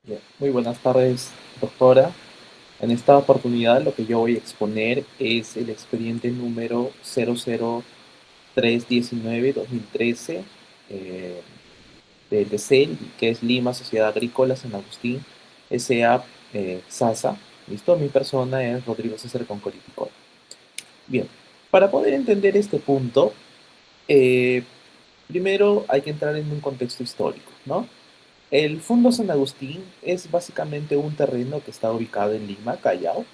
Bien, muy buenas tardes, doctora. En esta oportunidad lo que yo voy a exponer es el expediente número 00319-2013 eh, de LECEL, que es Lima Sociedad Agrícola San Agustín S.A. SASA. ¿Listo? Mi persona es Rodrigo César Concoriticol. Bien, para poder entender este punto, eh, primero hay que entrar en un contexto histórico, ¿no? El Fundo San Agustín es básicamente un terreno que está ubicado en Lima, Callao,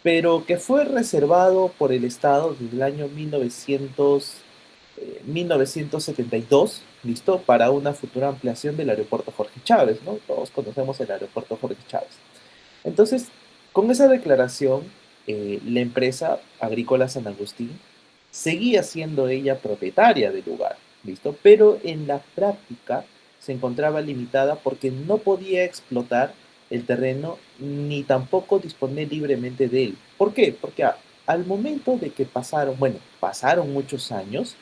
pero que fue reservado por el Estado desde el año 1972, ¿listo? Para una futura ampliación del aeropuerto Jorge Chávez, ¿no? Todos conocemos el aeropuerto Jorge Chávez. Entonces, con esa declaración, la empresa agrícola San Agustín seguía siendo ella propietaria del lugar, ¿listo? Pero en la práctica se encontraba limitada porque no podía explotar el terreno ni tampoco disponer libremente de él. ¿Por qué? Porque al momento de que pasaron muchos años,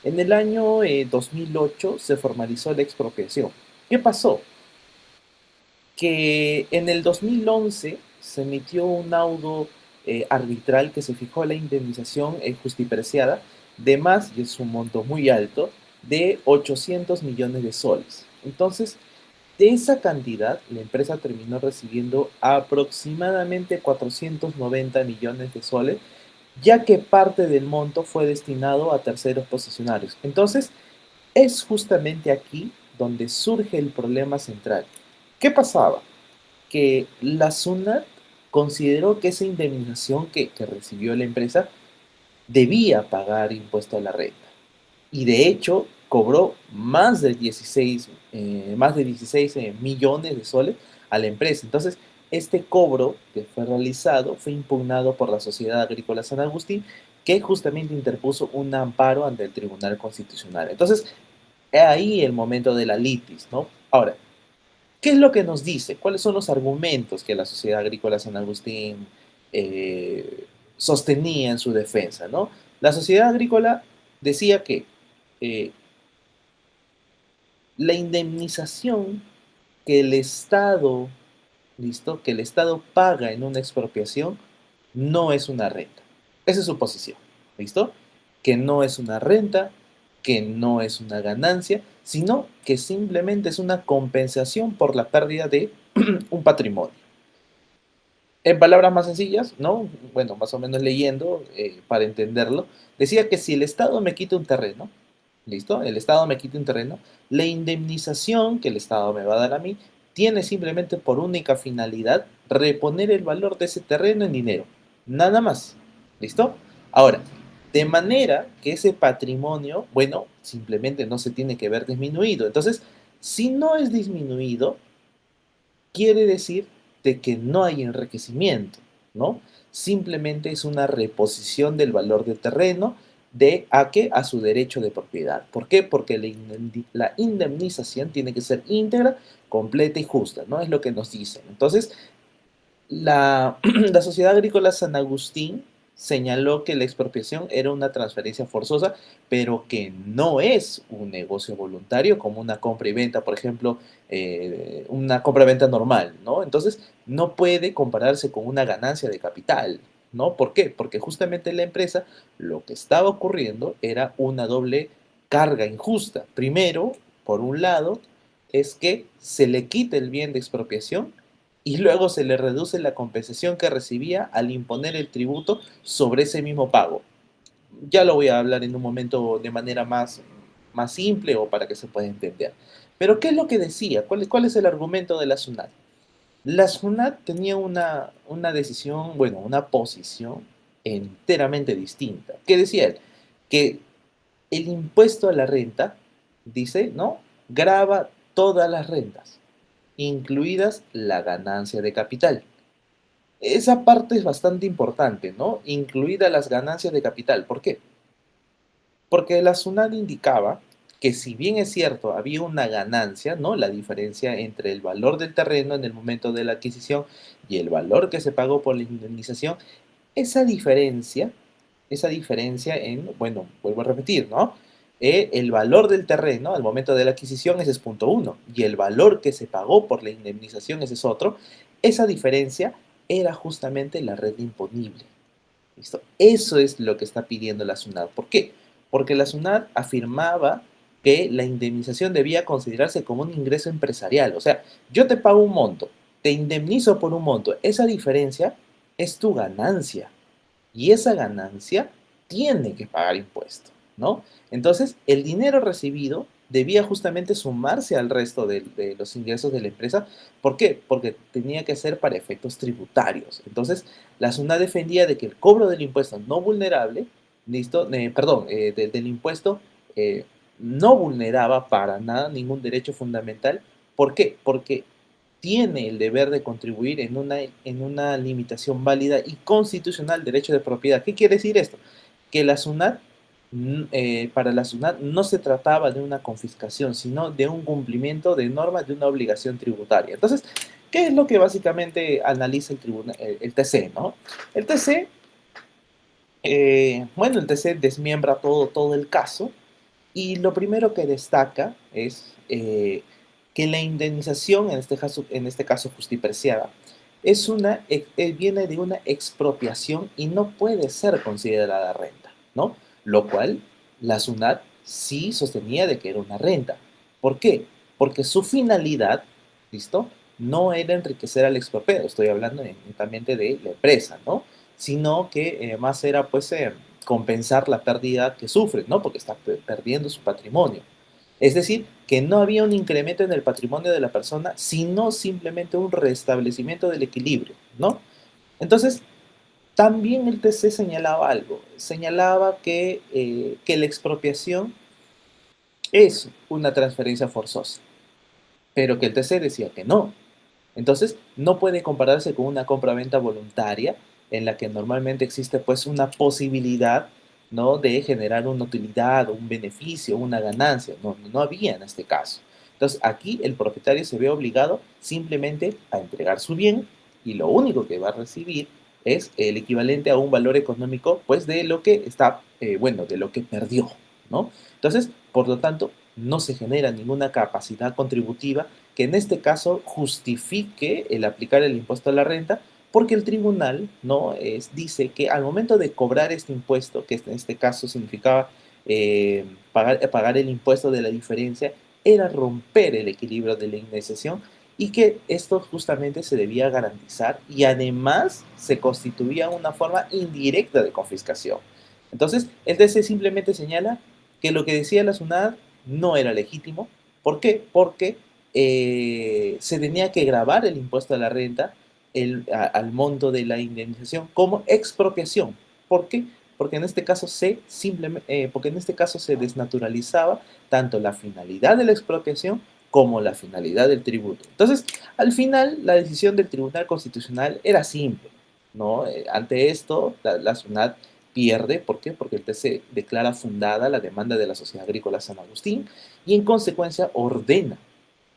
en el año 2008 se formalizó la expropiación. ¿Qué pasó? Que en el 2011 se emitió un laudo arbitral que se fijó la indemnización justipreciada de más, y es un monto muy alto, de 800 millones de soles. Entonces, de esa cantidad, la empresa terminó recibiendo aproximadamente 490 millones de soles, ya que parte del monto fue destinado a terceros posicionarios. Entonces, es justamente aquí donde surge el problema central. ¿Qué pasaba? Que la SUNAT consideró que esa indemnización que recibió la empresa debía pagar impuesto a la renta. Y de hecho cobró más de 16 millones de soles a la empresa. Entonces, este cobro que fue realizado fue impugnado por la Sociedad Agrícola San Agustín, que justamente interpuso un amparo ante el Tribunal Constitucional. Entonces, ahí el momento de la litis, ¿no? Ahora, ¿qué es lo que nos dice? ¿Cuáles son los argumentos que la Sociedad Agrícola San Agustín eh, sostenía en su defensa, ¿no? La Sociedad Agrícola decía que eh, la indemnización que el Estado, ¿listo? Que el Estado paga en una expropiación no es una renta. Esa es su posición, ¿listo? Que no es una renta, que no es una ganancia, sino que simplemente es una compensación por la pérdida de un patrimonio. En palabras más sencillas, ¿no? Bueno, más o menos leyendo para entenderlo, decía que si el Estado me quita un terreno, ¿listo? El Estado me quita un terreno, la indemnización que el Estado me va a dar a mí tiene simplemente por única finalidad reponer el valor de ese terreno en dinero, nada más, ¿listo? Ahora, de manera que ese patrimonio, bueno, simplemente no se tiene que ver disminuido. Entonces, si no es disminuido, quiere decir de que no hay enriquecimiento, ¿no? Simplemente es una reposición del valor del terreno de a qué a su derecho de propiedad. ¿Por qué? Porque la indemnización tiene que ser íntegra, completa y justa, ¿no? Es lo que nos dicen. Entonces, la Sociedad Agrícola San Agustín señaló que la expropiación era una transferencia forzosa, pero que no es un negocio voluntario como una compra y venta, por ejemplo, una compra y venta normal, ¿no? Entonces, no puede compararse con una ganancia de capital, ¿no? ¿Por qué? Porque justamente en la empresa lo que estaba ocurriendo era una doble carga injusta. Primero, por un lado, es que se le quita el bien de expropiación y luego se le reduce la compensación que recibía al imponer el tributo sobre ese mismo pago. Ya lo voy a hablar en un momento de manera más simple o para que se pueda entender. Pero, ¿qué es lo que decía? ¿Cuál es el argumento de la SUNAT? La SUNAT tenía una decisión, bueno, una posición enteramente distinta. ¿Qué decía él? Que el impuesto a la renta, dice, ¿no? Grava todas las rentas, incluidas la ganancia de capital. Esa parte es bastante importante, ¿no? Incluida las ganancias de capital. ¿Por qué? Porque la SUNAT indicaba que si bien es cierto, había una ganancia, ¿no? La diferencia entre el valor del terreno en el momento de la adquisición y el valor que se pagó por la indemnización, esa diferencia, esa diferencia en, bueno, vuelvo a repetir, ¿no? el valor del terreno al momento de la adquisición ese es punto uno, y el valor que se pagó por la indemnización ese es otro. Esa diferencia era justamente la renta imponible. ¿Listo? Eso es lo que está pidiendo la SUNAT. ¿Por qué? Porque la SUNAT afirmaba que la indemnización debía considerarse como un ingreso empresarial. O sea, yo te pago un monto, te indemnizo por un monto. Esa diferencia es tu ganancia. Y esa ganancia tiene que pagar impuestos, ¿no? Entonces, el dinero recibido debía justamente sumarse al resto de los ingresos de la empresa. ¿Por qué? Porque tenía que ser para efectos tributarios. Entonces, la SUNAT defendía de que el cobro del impuesto no vulnerable, ¿listo? Perdón, del impuesto no vulneraba para nada ningún derecho fundamental. ¿Por qué? Porque tiene el deber de contribuir en una limitación válida y constitucional del derecho de propiedad. ¿Qué quiere decir esto? Que la SUNAT, para la SUNAT no se trataba de una confiscación, sino de un cumplimiento de normas de una obligación tributaria. Entonces, ¿qué es lo que básicamente analiza el TC, ¿no? El TC, bueno, el TC desmiembra todo el caso y lo primero que destaca es que la indemnización, en este caso justipreciada, viene de una expropiación y no puede ser considerada renta, ¿no? Lo cual la SUNAT sí sostenía de que era una renta. ¿Por qué? Porque su finalidad, ¿listo? No era enriquecer al expropiado, estoy hablando únicamente de la empresa, ¿no? Sino que más era pues compensar la pérdida que sufre, ¿no? Porque está perdiendo su patrimonio. Es decir, que no había un incremento en el patrimonio de la persona, sino simplemente un restablecimiento del equilibrio, ¿no? Entonces, también el TC señalaba algo, señalaba que la expropiación es una transferencia forzosa, pero que el TC decía que no. Entonces, no puede compararse con una compra-venta voluntaria en la que normalmente existe pues una posibilidad, ¿no? De generar una utilidad o un beneficio, una ganancia. No, no había en este caso. Entonces, aquí el propietario se ve obligado simplemente a entregar su bien y lo único que va a recibir es el equivalente a un valor económico, pues, de lo que está, bueno, de lo que perdió, ¿no? Entonces, por lo tanto, no se genera ninguna capacidad contributiva que en este caso justifique el aplicar el impuesto a la renta, porque el tribunal dice que al momento de cobrar este impuesto, que en este caso significaba pagar el impuesto de la diferencia, era romper el equilibrio de la indemnización y que esto justamente se debía garantizar y además se constituía una forma indirecta de confiscación. Entonces, el TC simplemente señala que lo que decía la SUNAT no era legítimo. ¿Por qué? Porque se tenía que grabar el impuesto a la renta al monto de la indemnización como expropiación. ¿Por qué? Porque en este caso se desnaturalizaba tanto la finalidad de la expropiación como la finalidad del tributo. Entonces, al final, la decisión del Tribunal Constitucional era simple, ¿no? Ante esto, la SUNAT pierde. ¿Por qué? Porque el TC declara fundada la demanda de la Sociedad Agrícola San Agustín y en consecuencia ordena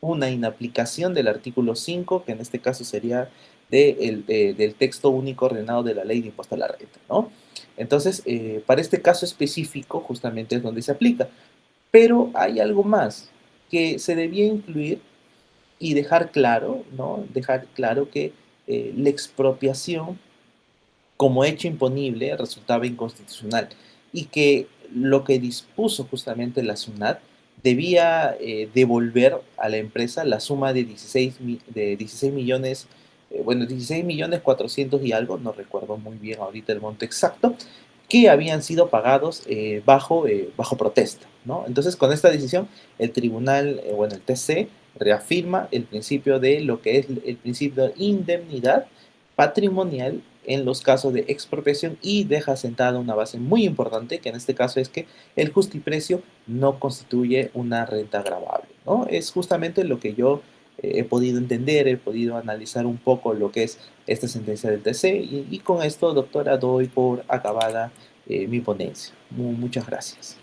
una inaplicación del artículo 5, que en este caso sería del texto único ordenado de la ley de impuesto a la renta, ¿no? Entonces, para este caso específico, justamente es donde se aplica. Pero hay algo más que se debía incluir y dejar claro, ¿no? Dejar claro que la expropiación como hecho imponible resultaba inconstitucional y que lo que dispuso justamente la SUNAT debía devolver a la empresa la suma de 16 millones, bueno, 16 millones 400 y algo, no recuerdo muy bien ahorita el monto exacto, que habían sido pagados bajo protesta, ¿no? Entonces, con esta decisión, el tribunal, bueno, el TC reafirma el principio de lo que es el principio de indemnidad patrimonial en los casos de expropiación y deja sentada una base muy importante, que en este caso es que el justiprecio no constituye una renta gravable, ¿no? Es justamente lo que yo he podido entender, he podido analizar un poco lo que es esta sentencia del TC y con esto, doctora, doy por acabada mi ponencia. Muchas gracias.